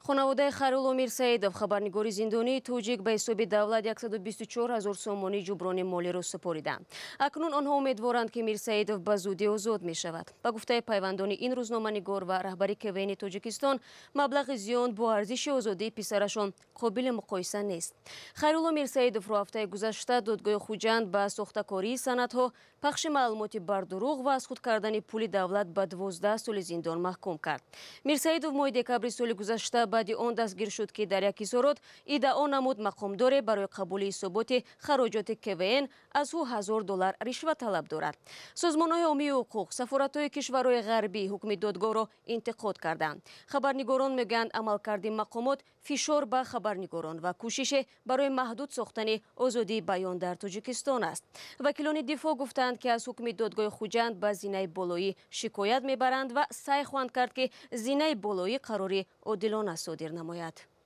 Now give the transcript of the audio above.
خانواده خیرالله میرسیدов خبرنگاری زندانی توجیک به حساب دولت 124,000 سومانی جبران مالی را سپاریدند. اکنون آنها امیدوارند که میرسیدov به زودی آزاد می شود. با گفته پیوندان این روزنامه‌نگار و رهبری کوین تاجیکستان، مبلغ زیان با ارزش آزادی پسرشان قابل مقایسه نیست. خیرالله میرسیدov را هفته گذشته دادگاه خوجند به ساختکاری سندها، پخش معلومات بر دروغ و از خود کردن پول دولت به 12 سال زندان محکوم کرد. میرسیدov ماه دکبر سال گذشته بعد آن دستگیر شد که در یک اظهارات ادعا نمود مقامدار برای قبول حسابات خراجات کوین از او $1000 رشوه طلب دارد. سازمان‌های عامی حقوق، سفارت‌های کشورهای غربی حکم دادگاه را انتقاد کردند. خبرنگاران میگویند عملکرد مقامات فشار به خبرنگاران و کوشش برای محدود ساختن آزادی بیان در تاجیکستان است. وکیلان دفاع گفتند که از حکم دادگاه خوجند به زینه بالایی شکایت میبرند و سعی خواهند کرد که زینه بالایی قراری عادلانه صادر نماید.